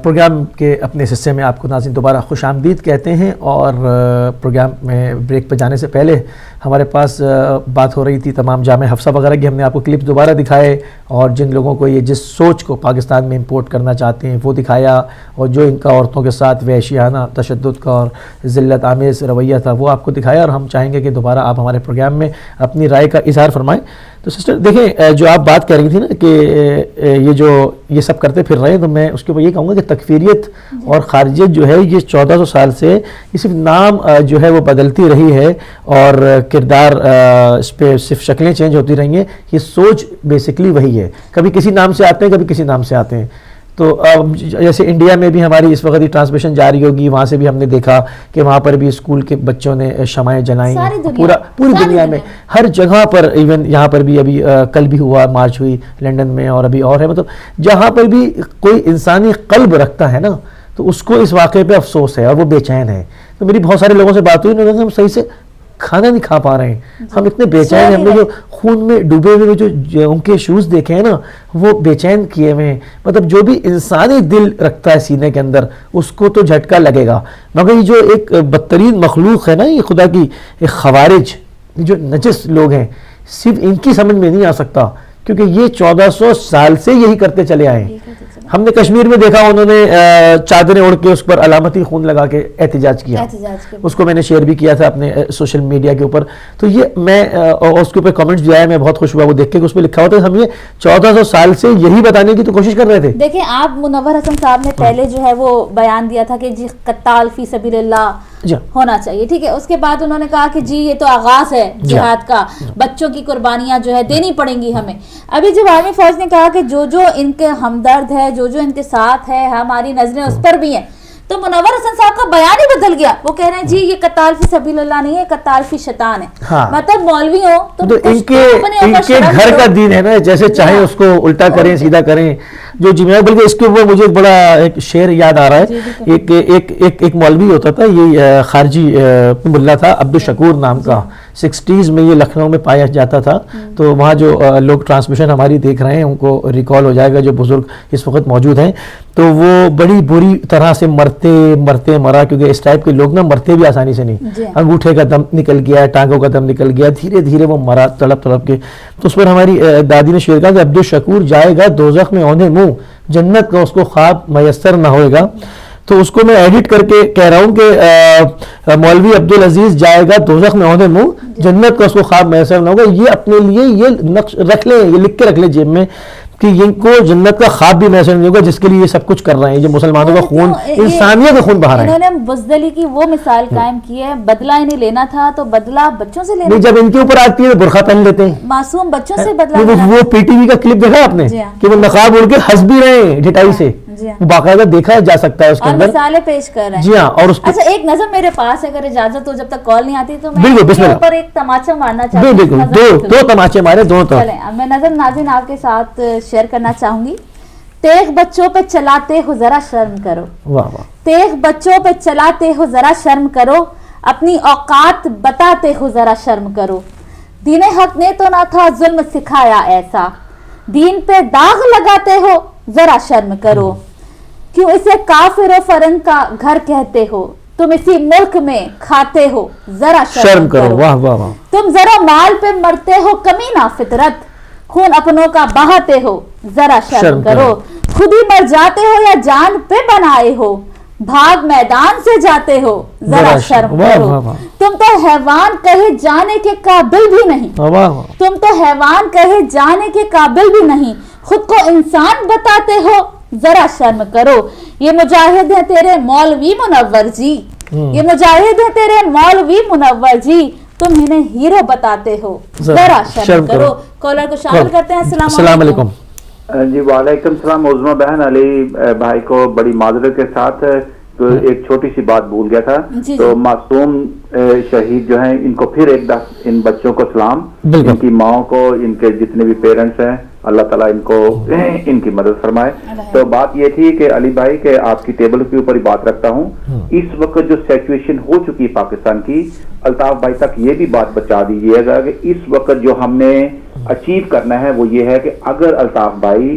Programme کے اپنے حصے میں آپ کو ناظرین دوبارہ خوش آمدید کہتے ہیں، اور پروگرام میں بریک پہ جانے سے پہلے ہمارے پاس بات ہو رہی تھی تمام جامع حفصہ وغیرہ کی. ہم نے آپ کو کلپ دوبارہ دکھائے اور جن لوگوں کو یہ جس سوچ کو پاکستان میں امپورٹ کرنا چاہتے ہیں وہ دکھایا، اور جو ان کا عورتوں کے ساتھ وحشیانہ تشدد کا اور ذلت آمیز رویہ تھا وہ آپ کو دکھایا. اور ہم چاہیں گے کہ دوبارہ آپ ہمارے پروگرام میں اپنی رائے کا اظہار فرمائیں. تو سسٹر دیکھیں، جو آپ بات کر رہی تھی نا کہ یہ سب کرتے پھر رہے ہیں، تو میں اس کے اوپر یہ کہوں گا کہ تکفیریت اور خارجیت جو ہے یہ 1400 سال سے یہ صرف نام جو ہے وہ بدلتی رہی ہے، اور کردار اس پہ صرف شکلیں چینج ہوتی رہی ہیں. یہ سوچ بیسکلی وہی ہے، کبھی کسی نام سے آتے ہیں کبھی کسی نام سے آتے ہیں. تو جیسے انڈیا میں بھی ہماری اس وقت ٹرانسمیشن جاری ہوگی، وہاں سے بھی ہم نے دیکھا کہ وہاں پر بھی اسکول کے بچوں نے شمعیں جلائیں، پوری دنیا میں ہر جگہ پر. ایون یہاں پر بھی ابھی کل بھی ہوا، مارچ ہوئی لنڈن میں، اور ابھی اور ہے. مطلب جہاں پر بھی کوئی انسانی قلب رکھتا ہے نا تو اس کو اس واقعے پہ افسوس ہے اور وہ بے چین ہے. تو میری بہت سارے لوگوں سے بات ہوئی، انہوں نے کہا ہم صحیح سے کھانا نہیں کھا پا رہے ہیں، ہم اتنے بے چین ہیں. ہم نے جو خون میں ڈوبے ہوئے جو ان کے شوز دیکھے ہیں نا وہ بے چین کیے ہوئے ہیں. مطلب جو بھی انسانی دل رکھتا ہے سینے کے اندر اس کو تو جھٹکا لگے گا. مگر یہ جو ایک بدترین مخلوق ہے نا، یہ خدا کی ایک خوارج، جو نجس لوگ ہیں، صرف ان کی سمجھ میں نہیں آ سکتا، کیونکہ یہ 1400 سال سے یہی کرتے چلے آئے ہیں. ہم نے کشمیر میں دیکھا انہوں نے چادریں اڑ کے اس پر علامتی خون لگا کے احتجاج کیا، اس کو میں نے شیئر بھی کیا تھا اپنے سوشل میڈیا کے اوپر. تو یہ میں اس کے اوپر کامنٹس بھی آئے، میں بہت خوش ہوا وہ دیکھ کے کہ اس پہ لکھا ہوتا ہے ہم یہ 1400 سال سے یہی بتانے کی تو کوشش کر رہے تھے. دیکھیں آپ منور حسن صاحب نے پہلے جو ہے وہ بیان دیا تھا کہ جی قتال فی سبیل اللہ ہونا چاہیے، ٹھیک ہے. اس کے بعد انہوں نے کہا کہ جی یہ تو آغاز ہے جہاد کا، بچوں کی قربانیاں جو ہے دینی پڑیں گی ہمیں. ابھی جب آرمی فوج نے کہا کہ جو ان کے ہمدرد ہے، جو ان کے ساتھ ہے، ہماری نظریں اس پر بھی ہیں، تو منور حسن صاحب کا بیان ہی بدل گیا. وہ کہہ رہے ہیں جی یہ قتال فی سبیل اللہ نہیں ہے، قتال فی شیطان ہے. مطلب مولوی ہو تو ان کے گھر کا دین ہے نا، جیسے چاہیں اس کو الٹا کریں سیدھا کریں جو جمعہ. بلکہ اس کے اوپر مجھے ایک بڑا ایک شعر یاد آ رہا ہے. ایک مولوی ہوتا تھا، یہ خارجی ملا تھا، عبدالشکور نام کا. 60s میں یہ لکھنؤ میں پایا جاتا تھا. تو وہاں جو لوگ ٹرانسمیشن ہماری دیکھ رہے ہیں ان کو ریکال ہو جائے گا، جو بزرگ اس وقت موجود ہیں. تو وہ بڑی بری طرح سے مرتے مرا، کیونکہ اس ٹائپ کے لوگ نا مرتے بھی آسانی سے نہیں. انگوٹھے کا دم نکل گیا، ٹانگوں کا دم نکل گیا، دھیرے دھیرے وہ مرا تڑپ کے. تو اس پر ہماری دادی نے شعر کہا کہ عبدالشکور جائے گا دوزخ میں اوندھے منہ، جنت کا اس کو خواب میسر نہ ہوئے گا. تو اس کو میں ایڈٹ کر کے کہہ رہا ہوں کہ مولوی عبدالعزیز جائے گا دوزخ میں اوندھے منہ، جنت کا اس کو خواب میسر نہ ہوگا. یہ اپنے لیے یہ نقش رکھ لیں، یہ لکھ کے رکھ لیں جیب میں کہ ان کو جنت کا خواب بھی میسر نہیں ہوگا جس کے لیے یہ سب کچھ کر رہے ہیں. جو مسلمانوں کا خون، انسانیت کا خون بہا رہے ہیں. انہوں نے بزدلی کی وہ مثال قائم کی ہے، بدلہ انہیں لینا تھا تو بدلہ بچوں سے لینا. جب ان کے اوپر آتی ہے برقع پہن لیتے ہیں، معصوم بچوں سے بدلہ. وہ پی ٹی وی کا کلپ دیکھا آپ نے کہ وہ نقاب اڑ کے ہنس بھی رہے ہیں ڈھٹائی سے، باقاعدہ دیکھا جا سکتا ہے اس کے اندر، مثالیں پیش کر رہے ہیں. جی ہاں. اور اچھا ایک نظر میرے پاس اگر اجازت ہو، جب تک کال نہیں آتی تو میں بالکل اوپر ایک تماچا مارنا چاہتی ہوں. بالکل دو تماچے مارے دونوں طرف. چلیں میں نظر ناظرین آپ کے ساتھ شیئر کرنا چاہوں گی. تیغ بچوں پہ چلاتے ہو ذرا شرم کرو، واہ واہ. تیغ بچوں پہ چلاتے ہو ذرا شرم کرو، اپنی اوقات بتاتے ہو ذرا شرم کرو. دین حق نے تو نہ تھا ظلم سکھایا ایسا، دین پہ داغ لگاتے ہو ذرا شرم کرو. کیوں اسے کافر و فرنگ کا گھر کہتے ہو، تم اسی ملک میں کھاتے ہو ذرا شرم کرو. واہ واہ واہ. تم ذرا مال پہ مرتے ہو کمینہ فطرت، خون اپنوں کا بہاتے ہو ذرا شرم کرو. خود ہی مر جاتے ہو یا جان پہ بنائے ہو، بھاگ میدان سے جاتے ہو ذرا شرم کرو. تم تو حیوان کہے جانے کے قابل بھی نہیں، تم تو حیوان کہے جانے کے قابل بھی نہیں، خود کو انسان بتاتے ہو ذرا شرم کرو. یہ مجاہد ہیں تیرے مولوی منور جی، یہ مجاہد ہیں تیرے مولوی منور جی، تم انہیں ہیرو بتاتے ہو ذرا شرم کرو. کالر کو شامل کرتے ہیں. السلام علیکم. جی وعلیکم السلام. عظمہ بہن علی بھائی کو بڑی معذرت کے ساتھ تو ایک چھوٹی سی بات بھول گیا تھا. تو معصوم شہید جو ہیں ان کو پھر ایک دفعہ ان بچوں کو سلام، ان کی ماں کو، ان کے جتنے بھی پیرنٹس ہیں، اللہ تعالیٰ ان کو ان کی مدد فرمائے. تو بات یہ تھی کہ علی بھائی کہ آپ کی ٹیبل کے اوپر ہی بات رکھتا ہوں. اس وقت جو سچویشن ہو چکی ہے پاکستان کی، الطاف بھائی تک یہ بھی بات بچا دیجیے گا کہ اس وقت جو ہم نے اچیو کرنا ہے وہ یہ ہے کہ اگر الطاف بھائی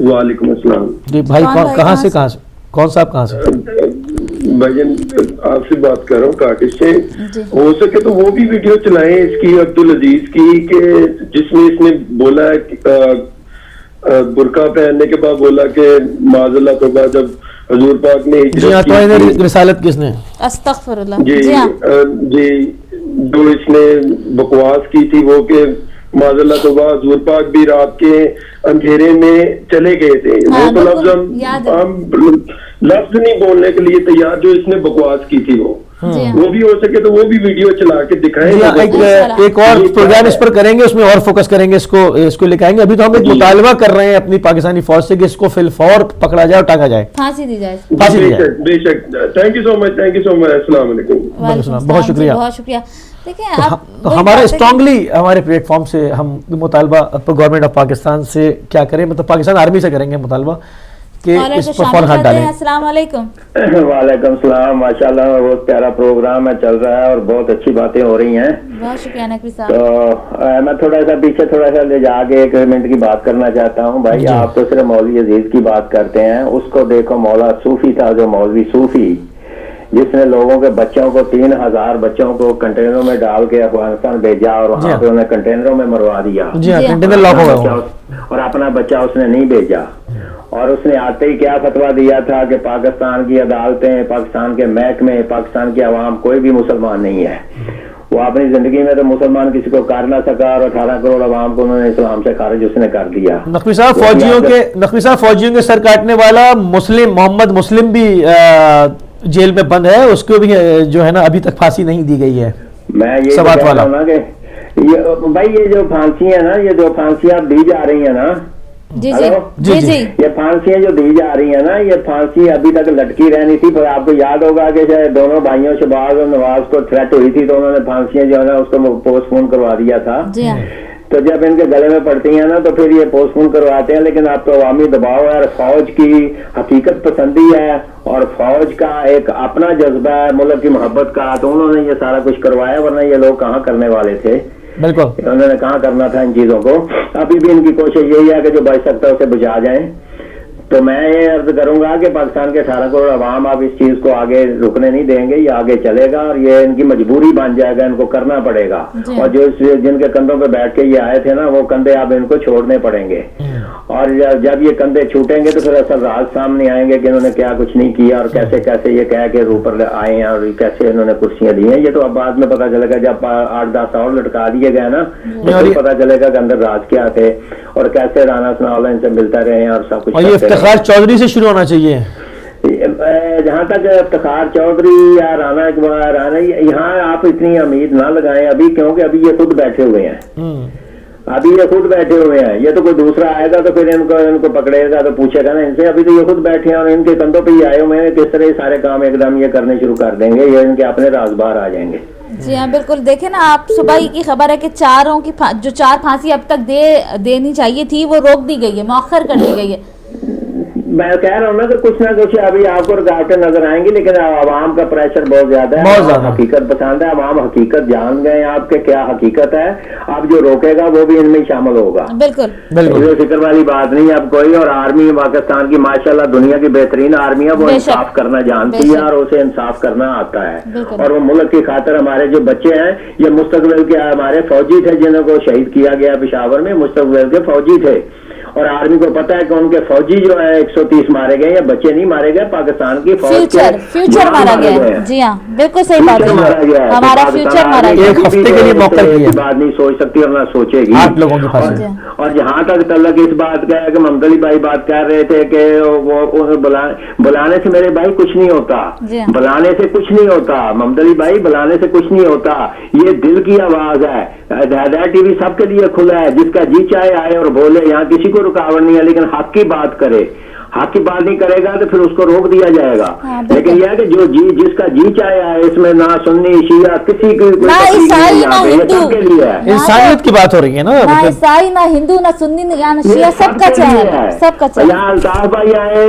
وعلیکم السلام جی بھائی کہاں سے کون صاحب کہاں سے؟ بھائی جان آپ سے بات کر رہا ہوں کاٹش سے. ہو سکے تو وہ بھی ویڈیو چلائیں اس کی عبدالعزیز کی کہ جس میں اس نے بولا برقع پہننے کے بعد بولا کہ معاذ اللہ توبہ جب حضور پاک نے رسالت کس نے استغفر اللہ جی جو اس نے بکواس کی تھی وہ کہ معاذ اللہ توبہ حضور پاک بھی رات کے اندھیرے میں چلے گئے تھے. وہ تو لفظ نہیں بولنے کے لیے تیار جو اس نے بکواس کی تھی وہ بھی ہو سکے تو وہ بھی ویڈیو چلا کے دکھائیں. ایک اور پروگرام اس پر کریں گے, اس میں اور فوکس کریں گے, اس کو لے کے آئیں گے. ابھی تو ہم ایک مطالبہ کر رہے ہیں اپنی پاکستانی فوج سے کہ اس کو فی الفور پکڑا جائے اور ٹانگا جائے, پھانسی دی جائے. بے شک. تھینک یو سو مچ. السلام علیکم. بہت شکریہ. بہت شکریہ. ہمارے اسٹرانگلی ہمارے پلیٹ فارم سے ہم مطالبہ گورنمنٹ آف پاکستان سے کیا کریں, مطلب پاکستان آرمی سے کریں گے مطالبہ کہ اس پر فوراً ہاتھ ڈالیں. السلام علیکم. وعلیکم السلام. ماشاءاللہ بہت پیارا پروگرام ہے, چل رہا ہے اور بہت اچھی باتیں ہو رہی ہیں. بہت شکریہ نقوی صاحب. تو میں تھوڑا سا پیچھے تھوڑا سا لے جا کے 1 منٹ کی بات کرنا چاہتا ہوں. بھائی آپ تو صرف مولوی عزیز کی بات کرتے ہیں, اس کو دیکھو مولا صوفی تھا, جو مولوی صوفی جس نے لوگوں کے بچوں کو 3000 بچوں کو کنٹینروں میں ڈال کے افغانستان بھیجا اور وہاں پہ انہیں کنٹینروں میں مروا دیا اور اپنا بچہ اس نے نہیں بھیجا. اور اس نے آتے ہی کیا فتویٰ دیا تھا کہ پاکستان کی عدالتیں, پاکستان کے محکمے, پاکستان کی عوام کوئی بھی مسلمان نہیں ہے. وہ اپنی زندگی میں تو مسلمان کسی کو کر نہ سکا اور 18 کروڑ عوام کو انہوں نے اسلام سے خارج اس نے کر دیا. نقوی صاحب فوجیوں کے سر کاٹنے والا محمد مسلم بھی جیل میں بند ہے, اس کو بھی جو ہے نا ابھی تک پھانسی نہیں دی گئی ہے. میں یہ کہہ رہا ہوں نا کہ بھائی یہ جو پھانسی ہے نا, یہ جو پھانسیاں دی جا رہی ہیں نا, یہ پھانسیاں جو دی جا رہی ہیں نا, یہ پھانسی ابھی تک لٹکی رہنی تھی. پر آپ کو یاد ہوگا کہ شاید دونوں بھائیوں شہباز اور نواز کو تھریٹ ہوئی تھی تو انہوں نے پھانسیاں جو ہے نا اس کو پوسٹ پون کروا دیا تھا. تو جب ان کے گلے میں پڑتی ہیں نا تو پھر یہ پوسٹ پون کرواتے ہیں. لیکن اب تو عوامی دباؤ ہے اور فوج کی حقیقت پسندی ہے اور فوج کا ایک اپنا جذبہ ہے ملک کی محبت کا, تو انہوں نے یہ سارا کچھ کروایا, ورنہ یہ لوگ کہاں کرنے والے تھے. بالکل انہوں نے کہاں کرنا تھا ان چیزوں کو. ابھی بھی ان کی کوشش یہی ہے کہ جو بچ سکتا ہے اسے بچا جائیں. تو میں یہ عرض کروں گا کہ پاکستان کے 18 کروڑ عوام اب اس چیز کو آگے رکنے نہیں دیں گے, یہ آگے چلے گا اور یہ ان کی مجبوری بن جائے گا, ان کو کرنا پڑے گا. اور جو جن کے کندھوں پہ بیٹھ کے یہ آئے تھے نا, وہ کندھے اب ان کو چھوڑنے پڑیں گے. اور جب یہ کندھے چھوٹیں گے تو پھر اصل راز سامنے آئیں گے کہ انہوں نے کیا کچھ نہیں کیا اور کیسے کیسے یہ کہہ کے اوپر آئے ہیں اور کیسے انہوں نے کرسیاں دی ہیں. یہ تو اب بعد میں پتا چلے گا, جب 8-10 اور لٹکا دیے گئے نا تو پتا چلے گا کہ اندر راز کیا تھے اور کیسے رانا ثناءاللہ ان سے ملتا رہے ہیں اور سب کچھ. یہ افتخار چودھری سے شروع ہونا چاہیے. جہاں تک افتخار چودھری یا رانا اقبال, یہاں آپ اتنی امید نہ لگائیں ابھی, کیونکہ ابھی یہ خود بیٹھے ہوئے ہیں. ابھی یہ خود بیٹھے ہوئے ہیں. یہ تو کوئی دوسرا آئے گا تو پھر ان کو پکڑے گا تو پوچھے گا نا ان سے. ابھی تو یہ خود بیٹھے ہیں اور ان کے کندھوں پہ ہی آئے ہوئے ہیں. کس طرح یہ سارے کام ایک دم یہ کرنے شروع کر دیں گے, یہ ان کے اپنے راز باہر آ جائیں گے. جی ہاں بالکل. دیکھیں نا آپ, صبح کی خبر ہے کہ 4 پھانسی اب تک دینی چاہیے تھی وہ روک دی گئی ہے, مؤخر کر دی گئی ہے. میں کہہ رہا ہوں نا کہ کچھ نہ کچھ ابھی آپ کو رکاوٹیں نظر آئیں گی, لیکن عوام کا پریشر بہت زیادہ ہے. حقیقت پسند ہے, عوام حقیقت جان گئے آپ کے کیا حقیقت ہے. اب جو روکے گا وہ بھی ان میں شامل ہوگا. بالکل فکر والی بات نہیں اب کوئی. اور آرمی پاکستان کی ماشاءاللہ دنیا کی بہترین آرمی ہے, وہ انصاف کرنا جانتی ہے اور اسے انصاف کرنا آتا ہے. اور وہ ملک کی خاطر ہمارے جو بچے ہیں یہ مستقبل کے ہمارے فوجی تھے جنہوں کو شہید کیا گیا پشاور میں, مستقبل کے فوجی تھے. اور آرمی کو پتا ہے کہ ان کے فوجی جو ہے 130 مارے گئے, یا بچے نہیں مارے گئے, پاکستان کی فوج فیوچر مارا گیا. جی ہاں بالکل صحیح بات ہے, ہمارا فیوچر مارا گیا. ایک ہفتے کے لیے موقع دیا, بات نہیں سوچ سکتی اور نہ سوچے گی آپ لوگوں کے پاس. اور جہاں تک تعلق اس بات کا ہے کہ محمد علی بھائی بات کر رہے تھے کہ وہ بلانے سے میرے بھائی کچھ نہیں ہوتا, بلانے سے کچھ نہیں ہوتا. محمد علی بھائی بلانے سے کچھ نہیں ہوتا, یہ دل کی آواز ہے. ہدایت ٹی وی سب کے لیے کھلا ہے, جس کا جی چاہے آئے اور بولے, یہاں کسی کو رکاوٹ نہیں ہے, لیکن حق کی بات کرے. حق کی بات نہیں کرے گا تو پھر اس کو روک دیا جائے گا. لیکن یہ ہے کہ جو جس کا جی چاہے ہے اس میں نہ سنی شیعہ کسی کی کے لیے ہے. انسانیت کی بات ہو رہی ہے نا, نہ عیسائی نہ ہندو نہ سنی نہ شیعہ, سب کا چینل ہے, سب کا چینل. یا الطاف بھائی آئے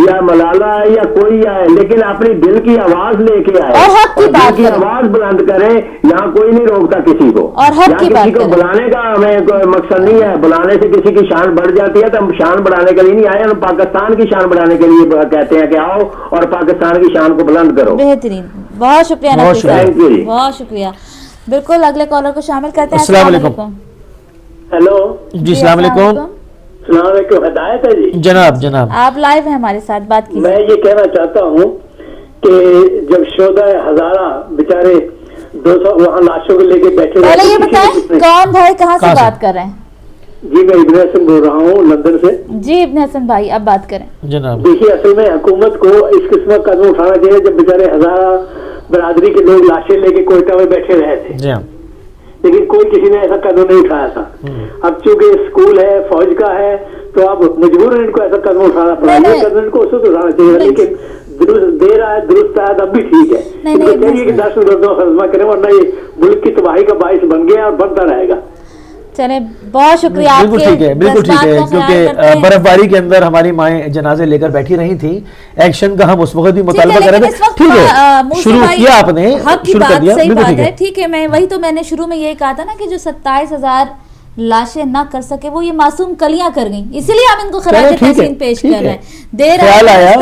یا ملالہ آئے یا کوئی آئے, لیکن اپنی دل کی آواز لے کے آئے اور حق کی بات کی آواز بلند کرے. یہاں کوئی نہیں روکتا کسی کو, اور حق کی بات کو بلانے کا ہمیں کوئی مقصد نہیں ہے. بلانے سے کسی کی شان بڑھ جاتی ہے تو ہم شان بڑھانے کے لیے نہیں آئے, ہم پاکستان کی شان بڑھانے کے لیے کہتے ہیں کہ آؤ اور پاکستان کی شان کو بلند کرو. بہترین, بہت شکریہ نقوی صاحب, بہت شکریہ. بالکل, اگلے کالر کو شامل کرتے ہیں. السلام علیکم. ہیلو جی السلام علیکم. السلام علیکم. ہدایت ہے جی. جناب آپ لائیو ہیں ہمارے ساتھ, بات کیجیے. میں یہ کہنا چاہتا ہوں کہ جب شہداء ہزارہ بیچارے 200 وہاں لاشوں کو لے کے بیٹھے, پہلے یہ بتائیں کون بھائی کہاں سے بات کر رہے ہیں؟ جی میں ابن حسن بول رہا ہوں لندن سے. جی ابن حسن بھائی اب بات کریں. جناب دیکھیے اصل میں حکومت کو اس قسم کا قدم اٹھانا چاہیے. جب بیچارے ہزارہ برادری کے لوگ لاشیں لے کے کوئٹہ میں بیٹھے رہے تھے, لیکن کوئی کسی نے ایسا قدم نہیں اٹھایا تھا. اب چونکہ اسکول ہے, فوج کا ہے, تو اب مجبور ان کو ایسا قدم اٹھانا پڑا. یہ قدم ان کو اس وقت اٹھانا چاہیے, لیکن درست دے رہا ہے, درست آیا اب بھی ٹھیک ہے. ان کو چاہیے کہ 10 مردوں کا خدمہ کریں, ورنہ یہ ملک کی تباہی کا باعث بن گیا اور بنتا رہے گا. چلیں, بہت شکریہ. بالکل ٹھیک ہے, بالکل ٹھیک ہے, کیونکہ برف باری کے اندر ہماری مائیں جنازے لے کر بیٹھی رہی تھیں. ایکشن کا ہم اس وقت بھی مطالبہ کر رہے تھے. ٹھیک ہے, شروع کیا آپ نے, شروع کر دیا, بالکل ٹھیک ہے. ٹھیک ہے, میں وہی تو میں نے شروع میں یہی کہا تھا نا کہ جو 27,000 لاشیں نہ کر سکے وہ یہ معصوم کلیاں کر گئیں, اسی لیے ہم ان کو خراج تحسین پیش کر رہے ہیں. دیر آیا,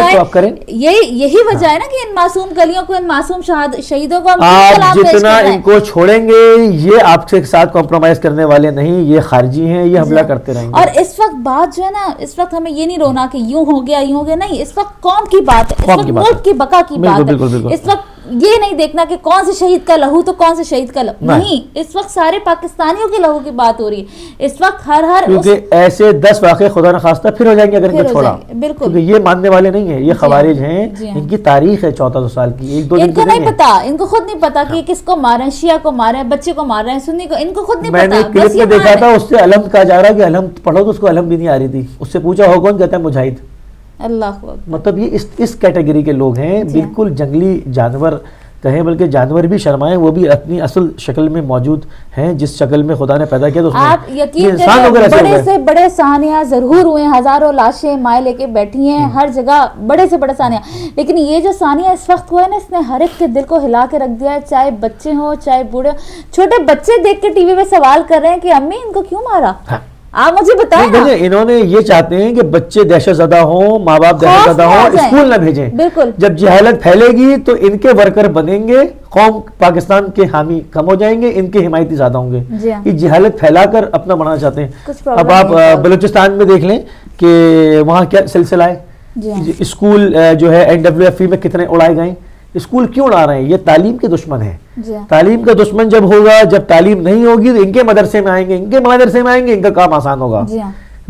یہی وجہ ہے نا کہ ان معصوم کلیوں کو, ان معصوم شہیدوں کو آپ جتنا ان کو چھوڑیں گے یہ آپ کے ساتھ کمپرومائز کرنے والے نہیں, یہ خارجی ہیں, یہ حملہ کرتے رہیں گے. اور اس وقت بات جو ہے نا, اس وقت ہمیں یہ نہیں رونا کہ یوں ہو گیا یوں ہو گیا, نہیں, اس وقت قوم کی بات ہے, اس وقت ملک کی بقا کی بات ہے. اس وقت یہ نہیں دیکھنا کہ کون سے شہید کا لہو تو کون سے شہید کا لہو نہیں, اس وقت سارے پاکستانیوں کے لہو کی بات ہو رہی ہے. اس وقت ہر کیونکہ ایسے 10 واقعے خدا نخواستہ پھر ہو جائیں گے اگر ان کو چھوڑا. بالکل, یہ ماننے والے نہیں ہیں, یہ خوارج ہیں, ان کی تاریخ ہے 1400 سال کی, ایک دو ان کو نہیں پتا, ان کو خود نہیں پتا کہ کس کو مار رہے ہیں, شیعہ کو مار رہے ہیں, بچے کو مار رہے ہیں, سنی کو, ان کو خود نہیں پتا. میں نے کلپ میں دیکھا تھا, اس سے علم کہا جا رہا کہ علم پڑھو تو اس کو علم بھی نہیں آ رہی تھی. اس سے پوچھا ہو کون, کہتا ہے مجاہد. اللہ, مطلب یہ اس کیٹیگری کے لوگ ہیں, بالکل جنگلی جانور کہیں, بلکہ جانور بھی شرمائیں, وہ بھی اپنی اصل شکل میں موجود ہیں, جس شکل میں خدا نے پیدا کیا. تو آپ یقین کریں بڑے سے بڑے سانحہ ضرور ہوئے, ہزاروں لاشیں مائیں لے کے بیٹھی ہیں ہر جگہ, بڑے سے بڑے سانحہ, لیکن یہ جو سانحہ اس وقت ہوا ہے نا, اس نے ہر ایک کے دل کو ہلا کے رکھ دیا ہے, چاہے بچے ہوں چاہے بوڑھے. چھوٹے بچے دیکھ کے ٹی وی پہ سوال کر رہے ہیں کہ امی ان کو کیوں مارا, آپ مجھے بتائیں. انہوں نے یہ چاہتے ہیں کہ بچے دہشت زدہ ہوں, ماں باپ دہشت زدہ ہوں, اسکول نہ بھیجیں. بالکل, جب جہالت پھیلے گی تو ان کے ورکر بنیں گے, قوم پاکستان کے حامی کم ہو جائیں گے, ان کے حمایتی زیادہ ہوں گے. یہ جہالت پھیلا کر اپنا بنانا چاہتے ہیں. اب آپ بلوچستان میں دیکھ لیں کہ وہاں کیا سلسلہ ہے, اسکول جو ہے NWFE میں کتنے اڑائے گئے. اسکول کیوں اڑا رہے ہیں, یہ تعلیم کے دشمن ہیں. تعلیم کا دشمن جب ہوگا, جب تعلیم نہیں ہوگی تو ان کے مدرسے میں آئیں گے, ان کے مدرسے میں آئیں گے, ان کا کام آسان ہوگا.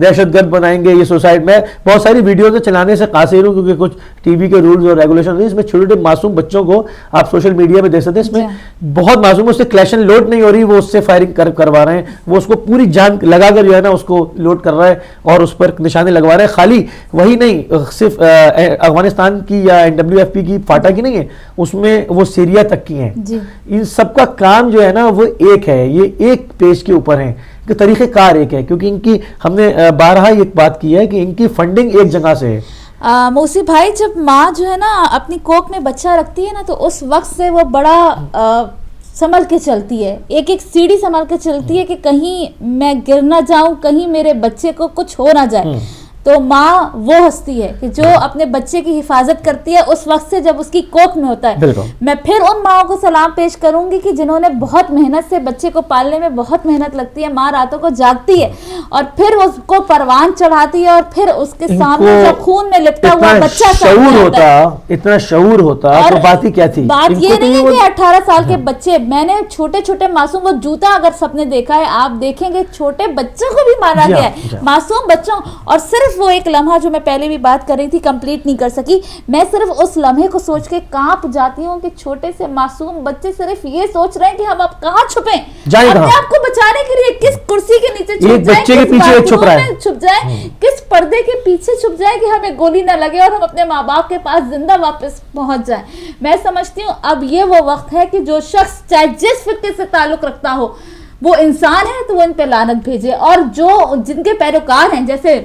دہشت گرد بنائیں گے. یہ سوسائٹ میں بہت ساری ویڈیوز چلانے سے قاصر ہوں, کیونکہ کچھ ٹی وی کے رولز اور ریگولیشن, اس میں چھوٹے چھوٹے معصوم بچوں کو آپ سوشل میڈیا پہ دیکھ سکتے ہیں, اس میں بہت معصوم, اس سے کلیشن لوڈ نہیں ہو رہی, وہ اس سے فائرنگ کروا رہے ہیں, وہ اس کو پوری جان لگا کر جو ہے نا اس کو لوڈ کر رہا ہے اور اس پر نشانے لگوا رہے ہیں. خالی وہی نہیں, صرف افغانستان کی یا NWFP کی فاٹا کی نہیں ہے, اس میں وہ سیریا تک کی ہیں. ان سب کا کام جو ہے نا وہ ایک ہے, یہ ایک پیج کے اوپر ہیں, کہ طریقہ کار ایک ہے, کیونکہ ان کی, ہم نے بارہا ایک بات کی ہے کہ ان کی فنڈنگ ایک جگہ سے ہے. موسی بھائی, جب ماں جو ہے نا اپنی کوک میں بچہ رکھتی ہے نا, تو اس وقت سے وہ بڑا سنبھل کے چلتی ہے, ایک ایک سیڑھی سنبھل کے چلتی ہے کہ کہیں میں گر نہ جاؤں, کہیں میرے بچے کو کچھ ہو نہ جائے. تو ماں وہ ہستی ہے کہ جو اپنے بچے کی حفاظت کرتی ہے اس وقت سے جب اس کی کوکھ میں ہوتا ہے. میں پھر ان ماؤں کو سلام پیش کروں گی کہ جنہوں نے بہت محنت سے, بچے کو پالنے میں بہت محنت لگتی ہے, ماں راتوں کو جاگتی ہے اور پھر اس کو پروان چڑھاتی ہے, اور پھر اس کے سامنے جو خون میں لپٹا ہوا بچہ شعور ہوتا, اتنا شعور ہوتا تو بات ہی کیا تھی. بات یہ نہیں ہے کہ 18 سال کے بچے, میں نے چھوٹے چھوٹے معصوم, وہ جوتا اگر سب نے دیکھا ہے, آپ دیکھیں گے چھوٹے بچوں کو بھی مارا گیا ہے, معصوم بچوں, اور صرف صرف وہ ایک لمحہ جو میں پہلے بھی بات کر رہی تھی کمپلیٹ نہیں کر سکی, میں صرف اس لمحے کو سوچ کے کانپ جاتی ہوں کہ چھوٹے سے معصوم بچے صرف یہ سوچ رہے ہیں کہ ہم اب کہاں چھپیں, اپنے آپ کو بچانے کے لیے کس کرسی کے نیچے چھپ جائیں, چھپ جائیں, کس پردے کے پیچھے چھپ جائیں کہ ہمیں گولی نہ لگے اور ہم اپنے ماں باپ کے پاس زندہ واپس پہنچ جائیں. میں سمجھتی ہوں اب یہ وہ وقت ہے کہ جو شخص چاہے جس فرقے سے تعلق رکھتا ہو وہ انسان ہے تو وہ ان پہ لعنت بھیجے, اور جو جن کے پیروکار ہیں جیسے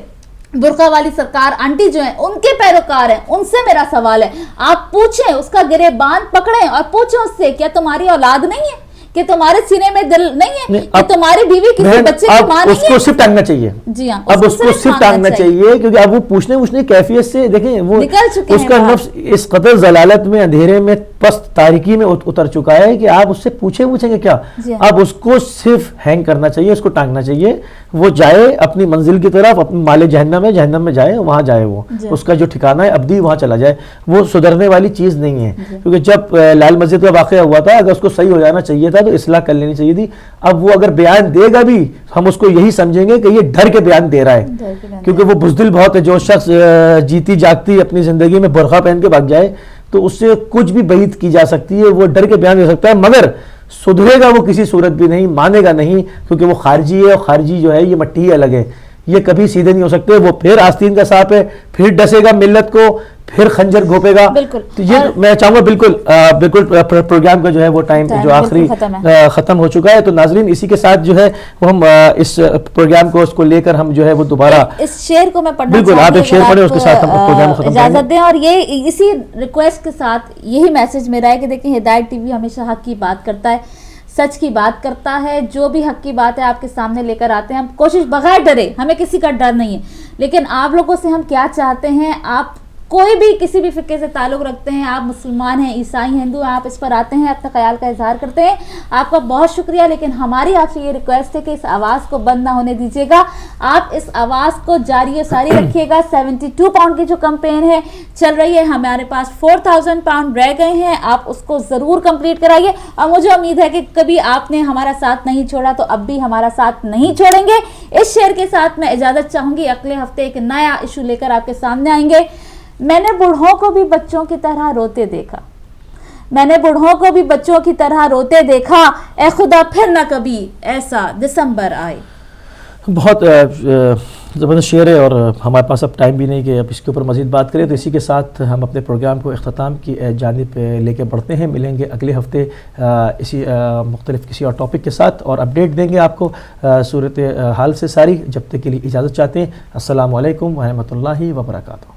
برقع والی سرکار آنٹی جو ہیں ان کے پیروکار ہیں, ان سے میرا سوال ہے آپ پوچھیں, اس کا گریبان پکڑیں اور پوچھیں اس سے کیا تمہاری اولاد نہیں ہے, کہ تمہارے سینے میں دل نہیں ہے, کہ تمہاری بیوی کسی بچے کی ماں نہیں ہے. اس کو صرف ٹانگنا چاہیے, جی ہاں اب اس کو صرف ٹانگنا چاہیے, کیونکہ اب وہ پوچھنے کیفیت سے دیکھیں وہ اس کا نفس اس قدر ضلالت میں, اندھیرے میں, پست تاریکی میں اتر چکا ہے کہ آپ اس سے پوچھیں گے کیا. اب اس کو صرف ہینگ کرنا چاہیے, اس کو ٹانگنا چاہیے, وہ جائے اپنی منزل کی طرف, اپنے مال جہنم میں جائے, وہاں جائے, وہ اس کا جو ٹھکانہ ہے ابدی وہاں چلا جائے. وہ سدھرنے والی چیز نہیں ہے, کیونکہ جب لال مسجد کا واقعہ ہوا تھا اگر اس کو صحیح ہو جانا چاہیے تھا تو اصلاح کر لینی چاہیے تھی. اب وہ اگر بیان دے گا بھی ہم اس کو یہی سمجھیں گے کہ یہ ڈر کے بیان دے رہا ہے, کیونکہ وہ بزدل بہت ہے. جو شخص جیتی جاگتی اپنی زندگی میں برقع پہن کے بھاگ جائے تو اس سے کچھ بھی بعید کی جا سکتی ہے, وہ ڈر کے بیان دے سکتا ہے, مگر سدھرے گا وہ کسی صورت بھی نہیں, مانے گا نہیں, کیونکہ وہ خارجی ہے, اور خارجی جو ہے یہ مٹی ہی الگ ہے, یہ کبھی سیدھے نہیں ہو سکتے. وہ پھر آستین کا سانپ ہے, پھر ڈسے گا ملت کو, پھر خنجر گھوپے گا. تو یہ میں چاہوں گا بالکل پروگرام کا جو ہے وہ ٹائم جو آخری ختم ہو چکا ہے. تو ناظرین اسی کے ساتھ جو ہے وہ ہم اس پروگرام کو اس کو لے کر ہم جو ہے وہ دوبارہ اس شعر کو میں پڑھنا بالکل آپ ایک شعر پڑھیں, اس کے ساتھ ہم پروگرام ختم کریں. اجازت دیں, اور یہ اسی ریکویسٹ کے ساتھ یہی میسج میرا ہے کہ دیکھیں ہدایت ٹی وی ہمیشہ حق کی بات کرتا ہے, سچ کی بات کرتا ہے, جو بھی حق کی بات ہے آپ کے سامنے لے کر آتے ہیں. ہم کوشش بغیر ڈرے, ہمیں کسی کا ڈر نہیں ہے, لیکن آپ لوگوں سے ہم کیا چاہتے ہیں, آپ کوئی بھی کسی بھی فرقے سے تعلق رکھتے ہیں, آپ مسلمان ہیں, عیسائی, ہندو, آپ اس پر آتے ہیں, اپنے خیال کا اظہار کرتے ہیں, آپ کا بہت شکریہ. لیکن ہماری آپ سے یہ ریکویسٹ ہے کہ اس آواز کو بند نہ ہونے دیجیے گا, آپ اس آواز کو جاری و ساری رکھیے گا. 72 پاؤنڈ کی جو کمپین ہے چل رہی ہے, ہمارے پاس 4000 پاؤنڈ رہ گئے ہیں, آپ اس کو ضرور کمپلیٹ کرائیے. اور مجھے امید ہے کہ کبھی آپ نے ہمارا ساتھ نہیں چھوڑا تو اب بھی ہمارا ساتھ نہیں چھوڑیں گے. اس شعر کے ساتھ میں اجازت چاہوں گی, اگلے ہفتے ایک نیا ایشو لے کر آپ کے سامنے آئیں گے. میں نے بوڑھوں کو بھی بچوں کی طرح روتے دیکھا, میں نے بوڑھوں کو بھی بچوں کی طرح روتے دیکھا, اے خدا پھر نہ کبھی ایسا دسمبر آئے. بہت زبردست شعر ہے, اور ہمارے پاس اب ٹائم بھی نہیں کہ اب اس کے اوپر مزید بات کریں. تو اسی کے ساتھ ہم اپنے پروگرام کو اختتام کی جانب لے کے بڑھتے ہیں. ملیں گے اگلے ہفتے اسی مختلف کسی اور ٹاپک کے ساتھ, اور اپڈیٹ دیں گے آپ کو صورت حال سے ساری. جب تک کے لیے اجازت چاہتے ہیں. السلام علیکم ورحمۃ اللہ وبرکاتہ.